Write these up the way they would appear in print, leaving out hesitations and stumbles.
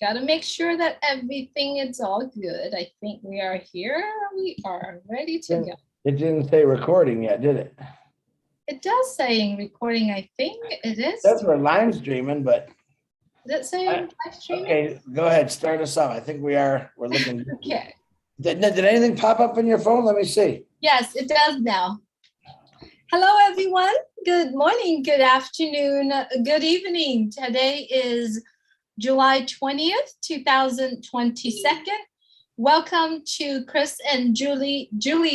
Got to make sure that everything is all good. I think we are here. We are ready to go. It didn't say recording yet, did it? It does say in recording, I think it is. That's where live streaming, but. Does it say live streaming? Okay, go ahead. Start us off. I think we're looking. Okay. Did anything pop up on your phone? Let me see. Yes, it does now. Hello, everyone. Good morning, good afternoon, good evening. Today is July 20th, 2022. Welcome to Chris and Julie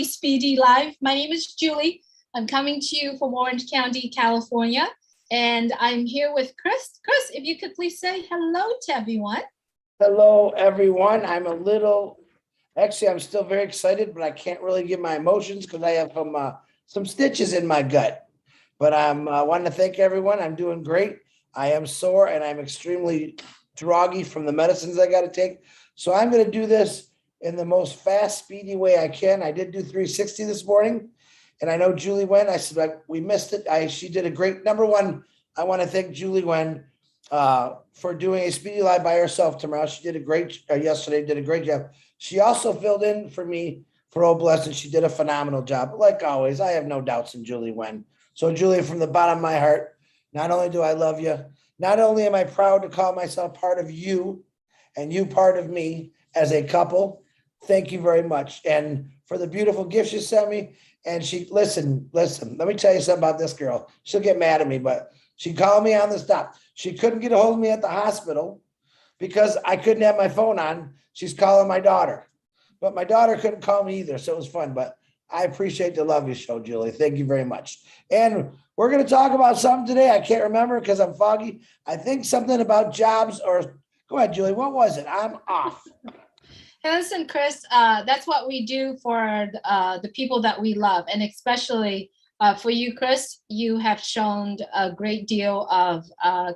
Speedy Live. My name is Julie. I'm coming to you from Orange County, California, and I'm here with Chris. Chris, if you could please say hello to everyone. Hello, everyone. Actually, I'm still very excited, but I can't really give my emotions because I have some stitches in my gut. But I want to thank everyone. I'm doing great. I am sore and I'm extremely groggy from the medicines I got to take. So I'm going to do this in the most fast, speedy way I can. I did do 360 this morning, and I know Julie went. I said, we missed it. She did a great, number one, I want to thank Julie Wen for doing a speedy live by herself tomorrow. She did yesterday, did a great job. She also filled in for me for Old Blessed. She did a phenomenal job. Like always, I have no doubts in Julie Wen. So Julie, from the bottom of my heart, not only do I love you, not only am I proud to call myself part of you and you part of me as a couple, thank you very much. And for the beautiful gift she sent me. And listen, let me tell you something about this girl. She'll get mad at me, but she called me on the stop. She couldn't get a hold of me at the hospital because I couldn't have my phone on. She's calling my daughter, but my daughter couldn't call me either. So it was fun, but I appreciate the love you show, Julie. Thank you very much. And we're going to talk about something today. I can't remember because I'm foggy. I think something about jobs go ahead, Julie. What was it? I'm off. Hey, listen, Chris, that's what we do for the people that we love. And especially for you, Chris, you have shown a great deal of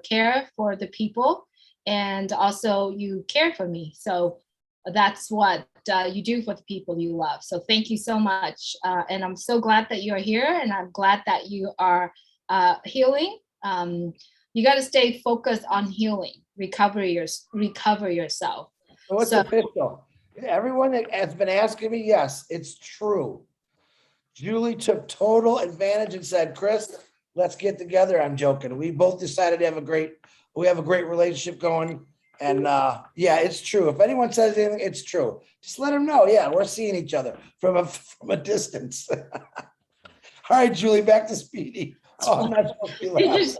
care for the people. And also you care for me. So that's what you do for the people you love. So thank you so much. And I'm so glad that you're here, and I'm glad that you are healing. You got to stay focused on healing, recover yourself. So it's official. Everyone that has been asking me, yes, it's true. Julie took total advantage and said, Chris, let's get together. I'm joking. We both decided to have a great relationship going. And yeah, it's true. If anyone says anything, it's true. Just let them know. Yeah, we're seeing each other from a distance. All right, Julie, back to Speedy. Oh, I'm not supposed to be laughing.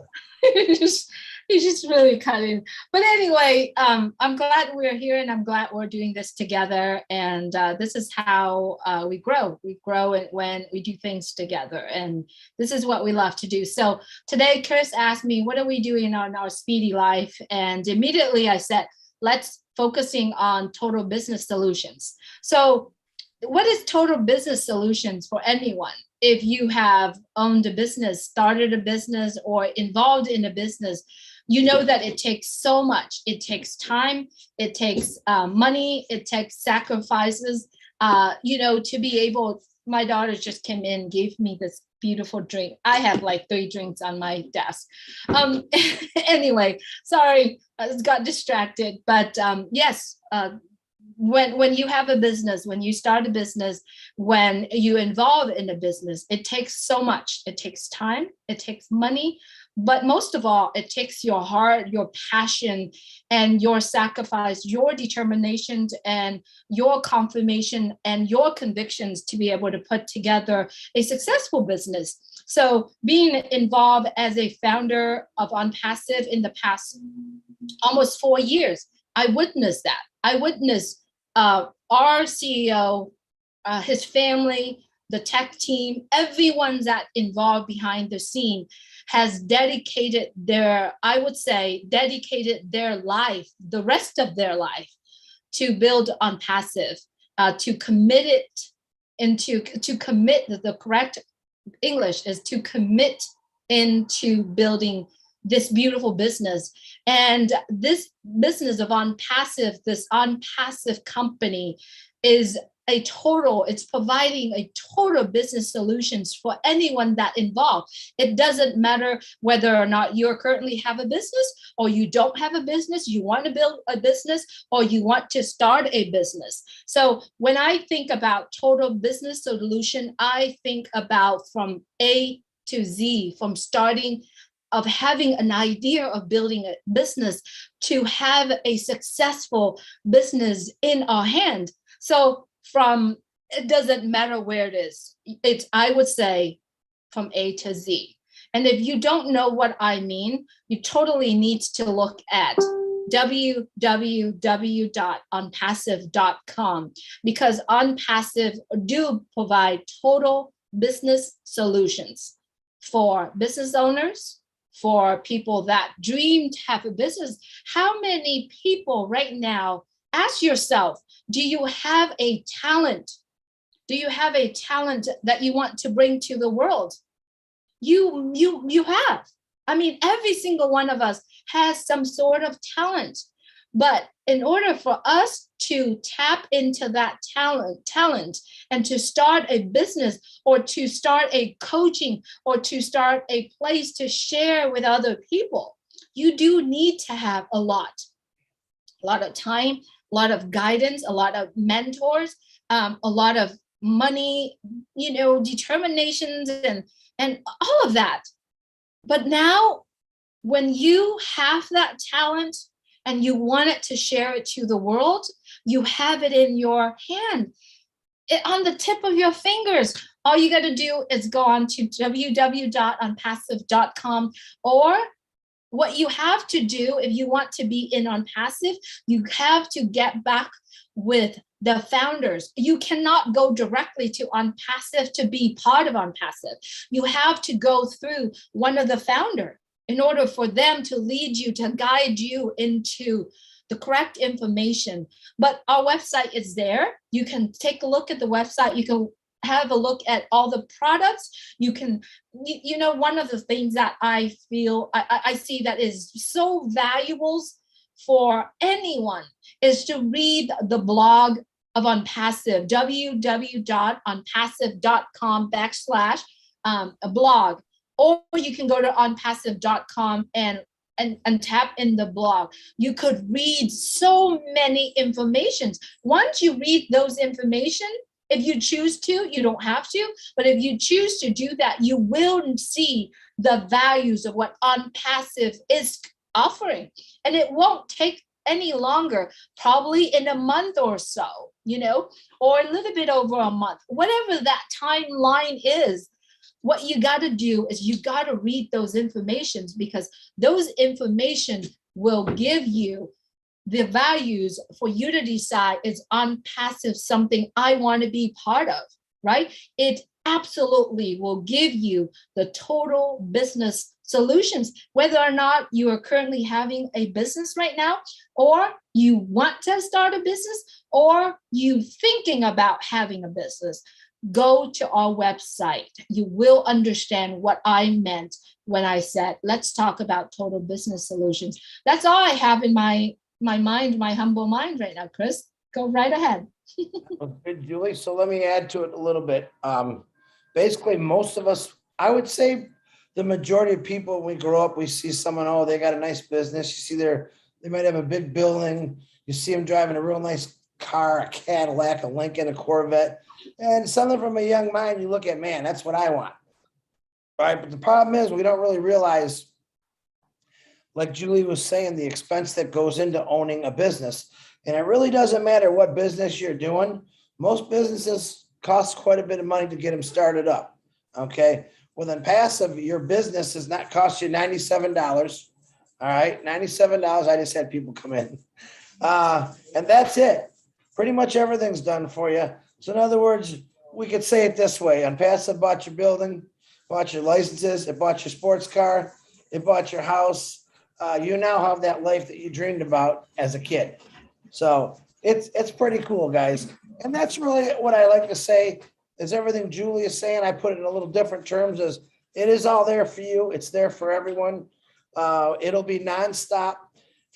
He's just really cutting. But anyway, I'm glad we're here, and I'm glad we're doing this together. And this is how we grow. We grow when we do things together. And this is what we love to do. So today, Chris asked me, what are we doing on our Speedy Life? And immediately I said, let's focusing on total business solutions. So what is total business solutions for anyone? If you have owned a business, started a business, or involved in a business, you know that it takes so much. It takes time, it takes money, it takes sacrifices, to be able. My daughter just came in, gave me this beautiful drink. I have like 3 drinks on my desk. Anyway, sorry, I got distracted. But yes, when you have a business, when you start a business, when you involve in a business, it takes so much. It takes time, it takes money, but most of all, it takes your heart, your passion, and your sacrifice, your determination, and your confirmation and your convictions to be able to put together a successful business. So being involved as a founder of ONPASSIVE in the past almost 4 years, I witnessed that. I witnessed our CEO, his family, the tech team, everyone that involved behind the scene has dedicated their life, the rest of their life, to build ONPASSIVE, to commit the correct English is to commit into building this beautiful business. And this business of ONPASSIVE, this ONPASSIVE company is it's providing a total business solutions for anyone that involved. It doesn't matter whether or not you currently have a business or you don't have a business, you want to build a business or you want to start a business. So when I think about total business solution, I think about from A to Z, from starting of having an idea of building a business to have a successful business in our hand. So from, it doesn't matter where it is. It's, I would say, from A to Z. And if you don't know what I mean, you totally need to look at www.onpassive.com, because OnPassive do provide total business solutions for business owners, for people that dream to have a business. How many people right now, ask yourself, do you have a talent? Do you have a talent that you want to bring to the world? You have. I mean, every single one of us has some sort of talent. But in order for us to tap into that talent and to start a business or to start a coaching or to start a place to share with other people, you do need to have a lot of time, a lot of guidance, a lot of mentors, a lot of money, determinations and all of that. But now when you have that talent and you want it to share it to the world, you have it in your hand, on the tip of your fingers. All you got to do is go on to www.onpassive.com, or what you have to do if you want to be in OnPassive, you have to get back with the founders. You cannot go directly to OnPassive to be part of OnPassive. You have to go through one of the founders in order for them to lead you, to guide you into the correct information. But our website is there. You can take a look at the website. You can have a look at all the products. You can, one of the things that I feel, I see that is so valuable for anyone is to read the blog of OnPassive, www.onpassive.com/blog. Or you can go to onpassive.com and tap in the blog. You could read so many informations. Once you read those information, if you choose to, you don't have to, but if you choose to do that, you will see the values of what OnPassive is offering. And it won't take any longer, probably in a month or so, or a little bit over a month, whatever that timeline is. What you got to do is you got to read those informations, because those information will give you the values for you to decide, is OnPassive something I want to be part of, right? It absolutely will give you the total business solutions, whether or not you are currently having a business right now, or you want to start a business, or you thinking about having a business. Go to our website. You will understand what I meant when I said, let's talk about total business solutions. That's all I have in my mind, my humble mind right now, Chris. Go right ahead. Good, Julie. So let me add to it a little bit. Basically, most of us, I would say the majority of people, when we grow up, we see someone, oh, they got a nice business. You see they might have a big building. You see them driving a real nice car, a Cadillac, a Lincoln, a Corvette. And something from a young mind, you look at, man, that's what I want. Right. But the problem is we don't really realize, like Julie was saying, the expense that goes into owning a business. And it really doesn't matter what business you're doing. Most businesses cost quite a bit of money to get them started up. Okay. Well, then passive, your business does not cost you $97. All right. $97. I just had people come in. And that's it. Pretty much everything's done for you. So in other words, we could say it this way. OnPassive bought your building, bought your licenses, it bought your sports car, it bought your house. You now have that life that you dreamed about as a kid. So it's pretty cool, guys. And that's really what I like to say is everything Julie is saying. I put it in a little different terms, as it is all there for you. It's there for everyone. It'll be nonstop,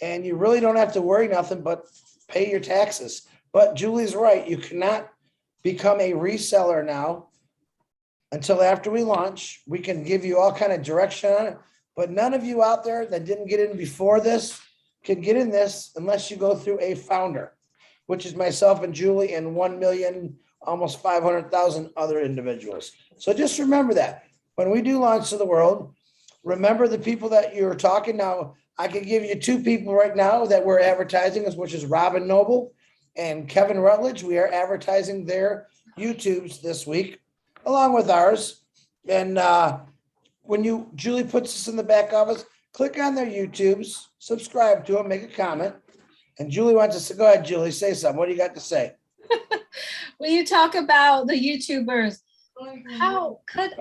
and you really don't have to worry nothing but pay your taxes. But Julie's right. You cannot become a reseller now until after we launch. We can give you all kind of direction on it, but none of you out there that didn't get in before this can get in this unless you go through a founder, which is myself and Julie and 1 million, almost 500,000 other individuals. So just remember that when we do launch to the world, remember the people that you're talking now. I can give you 2 people right now that we're advertising, which is Robin Noble and Kevin Rutledge. We are advertising their YouTubes this week, along with ours. And when Julie puts this in the back office, click on their YouTubes, subscribe to them, make a comment. And Julie wants to go ahead, Julie, say something. What do you got to say? When you talk about the YouTubers, how could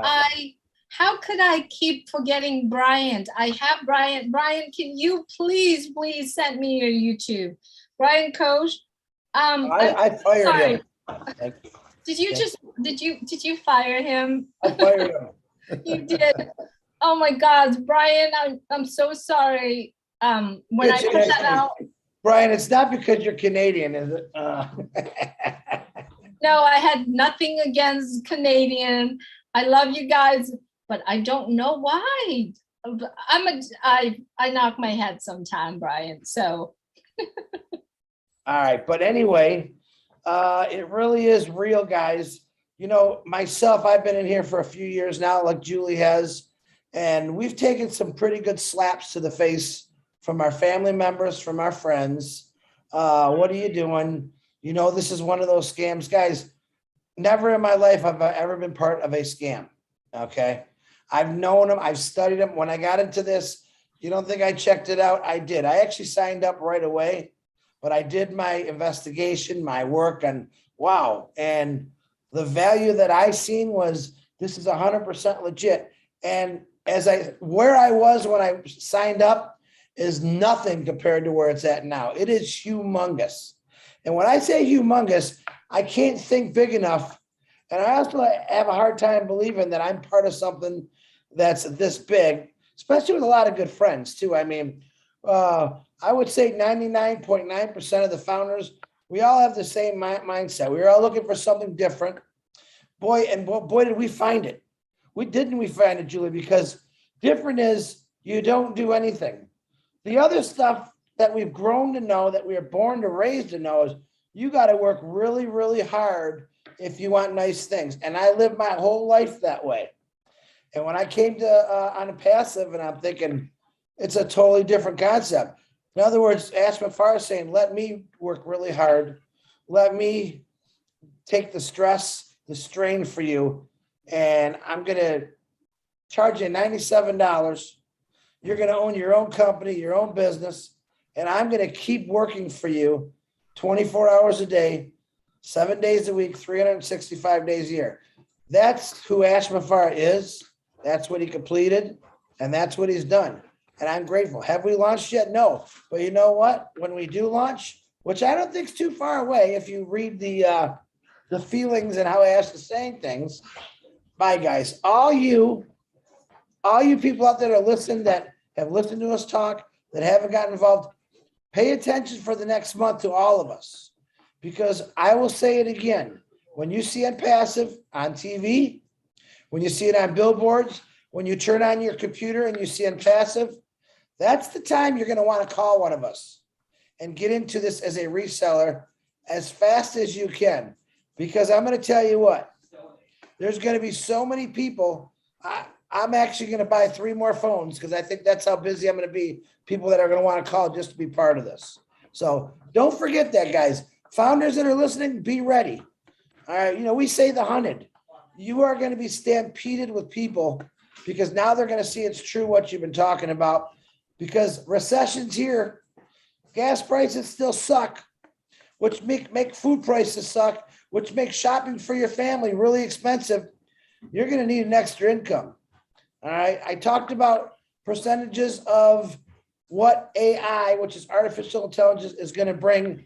I keep forgetting Brian? I have Brian. Brian, can you please send me your YouTube? Brian Koch. I fired him. Thank you. Did you fire him? I fired him. You did. Oh my God, Brian, I'm so sorry. When I put that out. Brian, it's not because you're Canadian, is it? No, I had nothing against Canadian. I love you guys, but I don't know why. I knock my head sometime, Brian. So. All right, but anyway, it really is real, guys. You know, myself, I've been in here for a few years now, like Julie has, and we've taken some pretty good slaps to the face from our family members, from our friends. What are you doing? You know, this is one of those scams, guys. Never in my life have I ever been part of a scam. Okay. I've known them. I've studied them. When I got into this, you don't think I checked it out? I did. I actually signed up right away, but I did my investigation, my work, and wow. And the value that I seen was this is 100% legit. And where I was when I signed up is nothing compared to where it's at now. It is humongous. And when I say humongous, I can't think big enough. And I also have a hard time believing that I'm part of something that's this big, especially with a lot of good friends too. I mean, I would say 99.9% of the founders, we all have the same mindset. We were all looking for something different. Boy, did we find it. Didn't we find it, Julie? Because different is you don't do anything. The other stuff that we've grown to know, that we are born to raised to know, is you got to work really, really hard if you want nice things. And I lived my whole life that way. And when I came to ONPASSIVE, and I'm thinking it's a totally different concept. In other words, Ash Mafar is saying, let me work really hard. Let me take the stress, the strain for you. And I'm going to charge you $97. You're going to own your own company, your own business, and I'm going to keep working for you 24 hours a day, 7 days a week, 365 days a year. That's who Ash Mafar is. That's what he completed, and that's what he's done. And I'm grateful. Have we launched yet? No. But you know what? When we do launch, which I don't think is too far away, if you read the feelings and how Ash is saying things. Bye, guys. All you people out there that listen, that have listened to us talk, that haven't gotten involved, pay attention for the next month to all of us. Because I will say it again, when you see ONPASSIVE on TV, when you see it on billboards, when you turn on your computer and you see ONPASSIVE, that's the time you're going to want to call one of us and get into this as a reseller as fast as you can. Because I'm going to tell you what, there's going to be so many people. I'm actually going to buy 3 more phones because I think that's how busy I'm going to be. People that are going to want to call just to be part of this. So don't forget that, guys. Founders that are listening, be ready. All right. You know, we say the 100. You are going to be stampeded with people because now they're going to see it's true what you've been talking about. Because recession's here. Gas prices still suck, which make food prices suck, which makes shopping for your family really expensive. You're going to need an extra income. All right. I talked about percentages of what AI, which is artificial intelligence, is going to bring.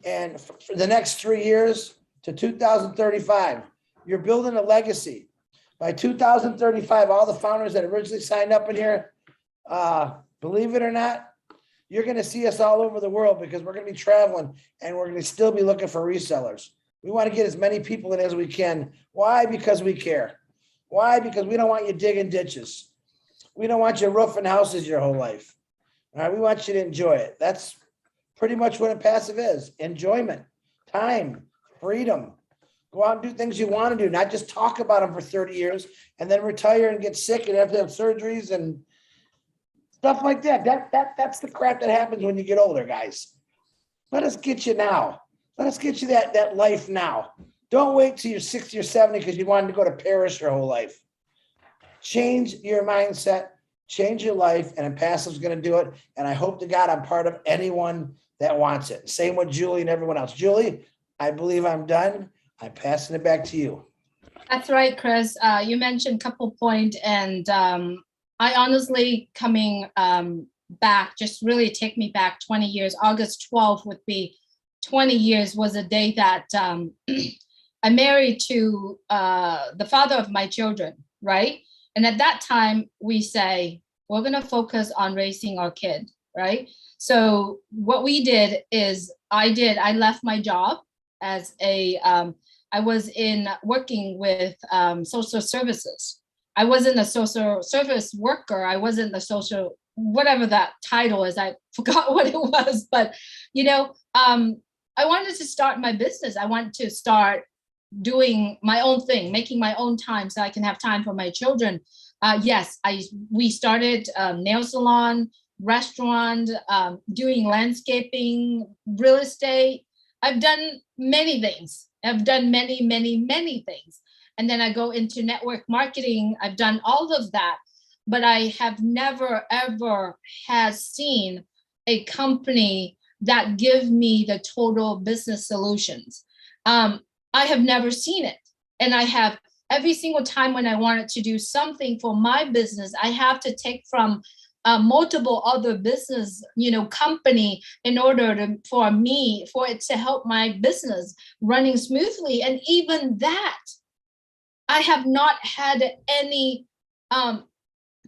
And for the next 3 years to 2035, you're building a legacy. By 2035, all the founders that originally signed up in here, believe it or not, you're going to see us all over the world because we're going to be traveling and we're going to still be looking for resellers. We want to get as many people in as we can. Why? Because we care. Why? Because we don't want you digging ditches. We don't want you roofing houses your whole life. All right, we want you to enjoy it. That's pretty much what a passive is. Enjoyment, time, freedom. Go out and do things you want to do, not just talk about them for 30 years and then retire and get sick and have to have surgeries and stuff like that. That's the crap that happens when you get older, guys. Let us get you now. Let us get you that life now. Don't wait till you're 60 or 70 because you wanted to go to Paris your whole life. Change your mindset, change your life, and Impassive's going to do it. And I hope to God I'm part of anyone that wants it. Same with Julie and everyone else. Julie, I believe I'm done. I'm passing it back to you. That's right, Chris. You mentioned a couple points, and I honestly coming back, just really take me back 20 years. August 12th would be 20 years, was a day that I married to the father of my children, right? And at that time, we say, we're going to focus on raising our kid, right? So what we did is I left my job as I was working with social services. I wasn't a social service worker. I wasn't the social, whatever that title is. I forgot what it was, but I wanted to start my business. I want to start doing my own thing, making my own time so I can have time for my children. Yes, we started nail salon, restaurant, doing landscaping, real estate. I've done many things. I've done many, many, many things. And then I go into network marketing. I've done all of that, but I have never, ever has seen a company that give me the total business solutions. I have never seen it. And I have every single time when I wanted to do something for my business, I have to take from multiple other business, company in order for it to help my business running smoothly. And even that, I have not had any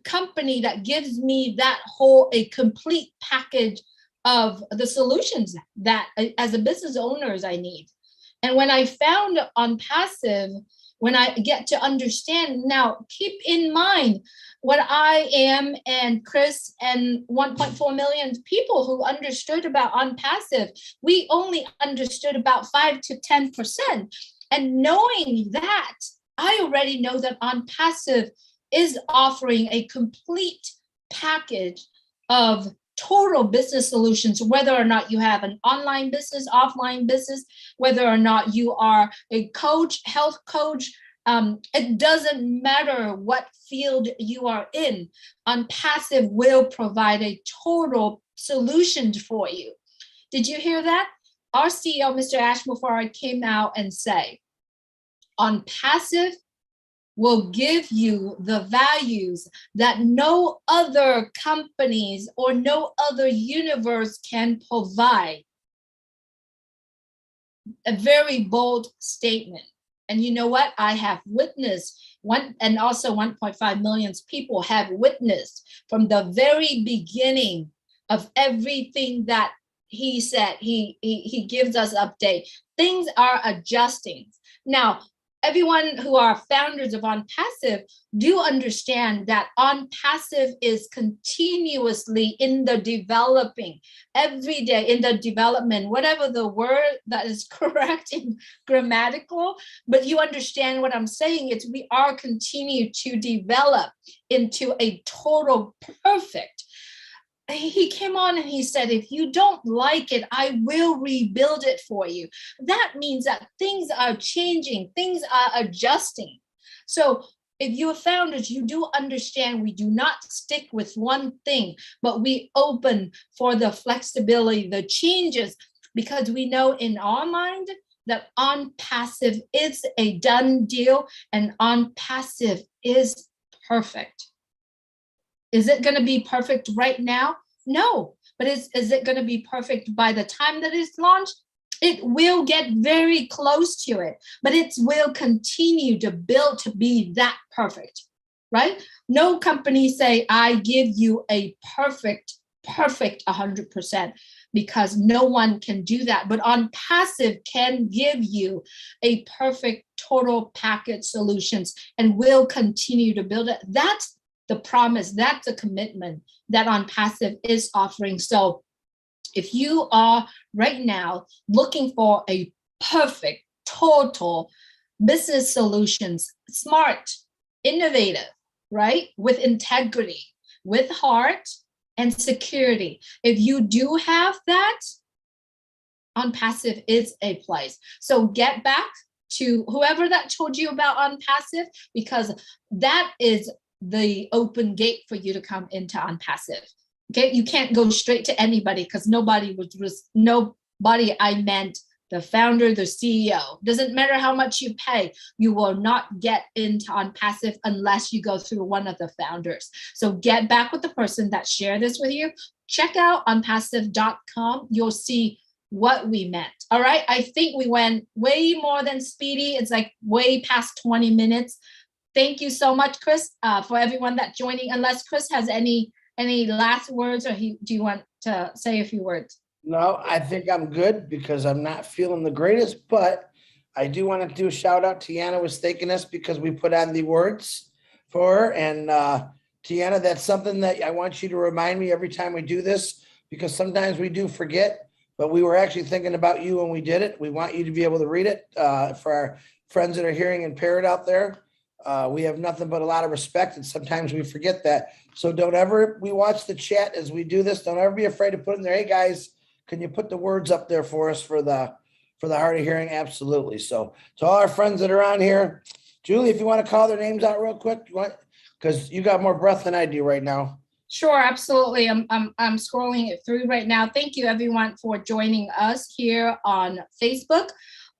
company that gives me a complete package of the solutions that as a business owners I need. And when I found ONPASSIVE, when I get to understand, now keep in mind what I am and Chris and 1.4 million people who understood about ONPASSIVE, we only understood about 5 to 10%. And knowing that, I already know that ONPASSIVE is offering a complete package of total business solutions, whether or not you have an online business, offline business, whether or not you are a coach, health coach, it doesn't matter what field you are in. ONPASSIVE will provide a total solution for you. Did you hear that? Our CEO, Mr. Ashmore, came out and say, ONPASSIVE will give you the values that no other companies or no other universe can provide. A very bold statement. And you know what? I have witnessed and also 1.5 million people have witnessed from the very beginning of everything that he said. He gives us update. Things are adjusting. Now, everyone who are founders of ONPASSIVE do understand that ONPASSIVE is continuously in the developing, every day in the development, whatever the word that is correct in grammatical, but you understand what I'm saying. It's we are continue to develop into a total perfect. He came on and he said, if you don't like it, I will rebuild it for you. That means that things are changing, things are adjusting. So if you're founders, you do understand we do not stick with one thing, but we open for the flexibility, the changes, because we know in our mind that ONPASSIVE is a done deal and ONPASSIVE is perfect. Is it going to be perfect right now? No, but is it going to be perfect by the time that it's launched? It will get very close to it, but it will continue to build to be that perfect, right? No company say, I give you a perfect 100%. because no one can do that. But ONPASSIVE can give you a perfect total package solutions and will continue to build it. That's the promise, that's a commitment that ONPASSIVE is offering. So if you are right now looking for a perfect total business solutions, smart, innovative, right, with integrity, with heart and security, if you do have that, ONPASSIVE is a place. So get back to whoever that told you about ONPASSIVE, because that is the open gate for you to come into ONPASSIVE. Okay, you can't go straight to anybody, because nobody I meant the founder, the CEO. Doesn't matter how much you pay, you will not get into ONPASSIVE unless you go through one of the founders. So get back with the person that shared this with you. Check out onpassive.com. You'll see what we meant. All right, I think we went way more than speedy. It's like way past 20 minutes. Thank you so much, Chris, for everyone that's joining. Unless Chris has any last words, or do you want to say a few words? No, I think I'm good because I'm not feeling the greatest, but I do want to do a shout out. Tiana was thanking us because we put on the words for her. And Tiana, that's something that I want you to remind me every time we do this, because sometimes we do forget, but we were actually thinking about you when we did it. We want you to be able to read it for our friends that are hearing impaired out there. We have nothing but a lot of respect, and sometimes we forget that. So don't ever, we watch the chat as we do this. Don't ever be afraid to put in there, hey guys, can you put the words up there for us for the hard of hearing? Absolutely. So to all our friends that are on here, Julie, if you want to call their names out real quick, because you got more breath than I do right now. Sure, absolutely. I'm scrolling it through right now. Thank you everyone for joining us here on Facebook.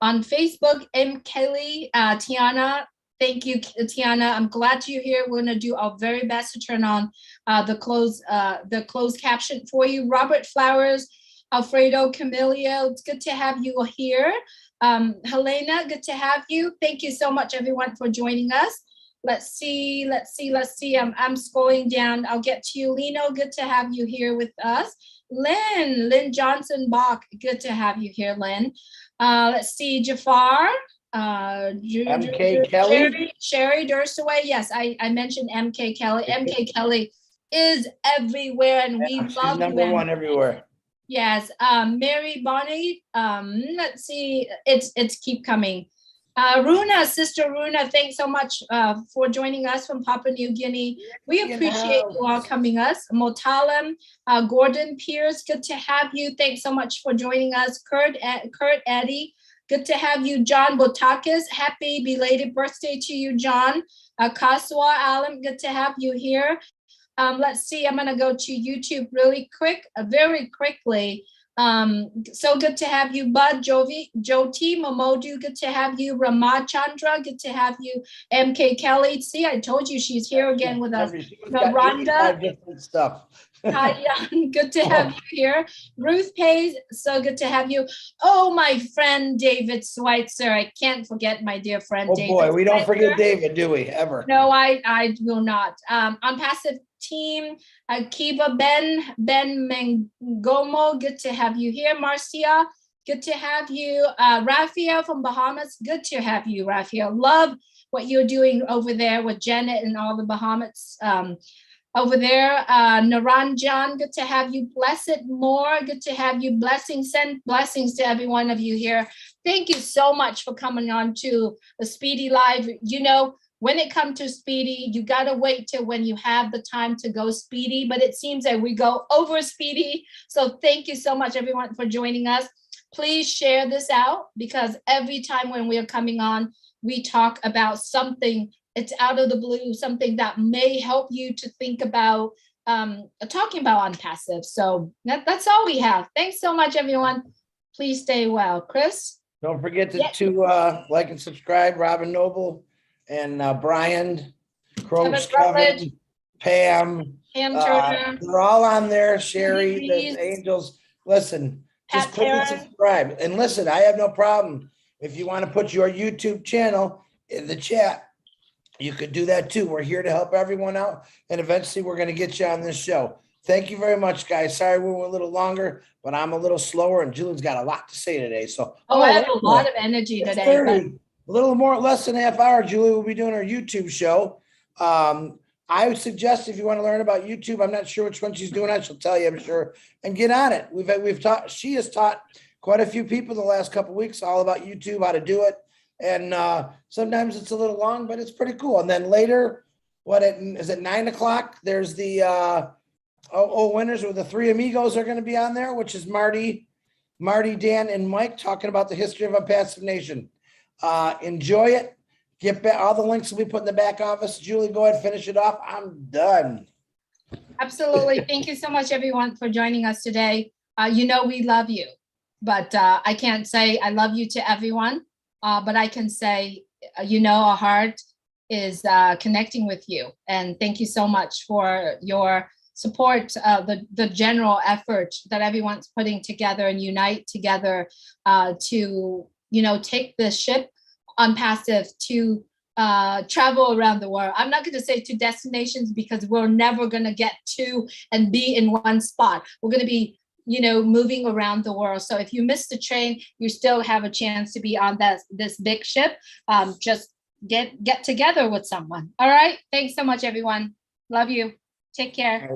On Facebook, M. Kelly, Tiana. Thank you, Tiana. I'm glad you're here. We're going to do our very best to turn on the closed caption for you. Robert Flowers, Alfredo Camilio, it's good to have you here. Helena, good to have you. Thank you so much, everyone, for joining us. Let's see. I'm scrolling down. I'll get to you. Lino, good to have you here with us. Lynn Johnson Bach, good to have you here, Lynn. Let's see, Jafar. MK Kelly. Sherry Durstaway. Yes, I mentioned MK Kelly. MK Kelly is everywhere, and we love number one everywhere. Yes, Mary Bonnie. Let's see, it's keep coming. Runa, Sister Runa, thanks so much for joining us from Papua New Guinea. We appreciate you all coming us. Motalam, Gordon Pierce, good to have you. Thanks so much for joining us. Kurt Eddy, good to have you. John Botakis, happy belated birthday to you, John. Kaswa Alam, good to have you here. Let's see, I'm gonna go to YouTube really quick, very quickly. So good to have you, Bud, Joti, Momodu, good to have you, Ramachandra, good to have you, MK Kelly. See, I told you she's here again with us. Rhonda, different stuff. Hi, good to have you here. Ruth Pays, so good to have you. Oh, my friend David Schweitzer. I can't forget my dear friend David. Oh boy, we don't forget David, do we, ever? No, I will not. ONPASSIVE team, Akiba Ben Mengomo, good to have you here. Marcia, good to have you. Raphael from Bahamas, good to have you, Raphael. Love what you're doing over there with Janet and all the Bahamas over there. Naranjan, good to have you. Blessed More, good to have you. Blessings, send blessings to every one of you here. Thank you so much for coming on to the Speedy Live. You know, when it comes to Speedy, you got to wait till when you have the time to go Speedy, but it seems that we go over Speedy. So thank you so much, everyone, for joining us. Please share this out, because every time when we are coming on, we talk about something, it's out of the blue, something that may help you to think about talking about ONPASSIVE. So that's all we have. Thanks so much, everyone. Please stay well. Chris? Don't forget to like and subscribe, Robin Noble, and Brian, Croaks, Kevin, Pam, Turner. they're all on there. Sherry, the Angels. Listen, just click and subscribe. And listen, I have no problem. If you want to put your YouTube channel in the chat, you could do that too. We're here to help everyone out. And eventually we're going to get you on this show. Thank you very much, guys. Sorry we were a little longer, but I'm a little slower, and Julian's got a lot to say today. So, Oh, I have a lot of energy it's today, but 30, a little more, less than a half hour. Julie will be doing our YouTube show. I would suggest if you want to learn about YouTube, I'm not sure which one she's doing on, she'll tell you, I'm sure, and get on it. She has taught quite a few people the last couple of weeks all about YouTube, how to do it. And sometimes it's a little long, but it's pretty cool. And then later, is it 9 o'clock? There's the winners, or the three amigos are going to be on there, which is Marty, Dan, and Mike, talking about the history of Unpassive Nation. Enjoy it. Get back. All the links will be put in the back office. Julie, go ahead, finish it off. I'm done. absolutely. Thank you so much, everyone, for joining us today. We love you, but I can't say I love you to everyone. But I can say, our heart is connecting with you. And thank you so much for your support, the general effort that everyone's putting together and unite together to, take the ship Unpassive to travel around the world. I'm not going to say to destinations, because we're never going to get to and be in one spot. We're going to be moving around the world. So if you miss the train, you still have a chance to be on this big ship. Just get together with someone. All right. Thanks so much, everyone. Love you. Take care.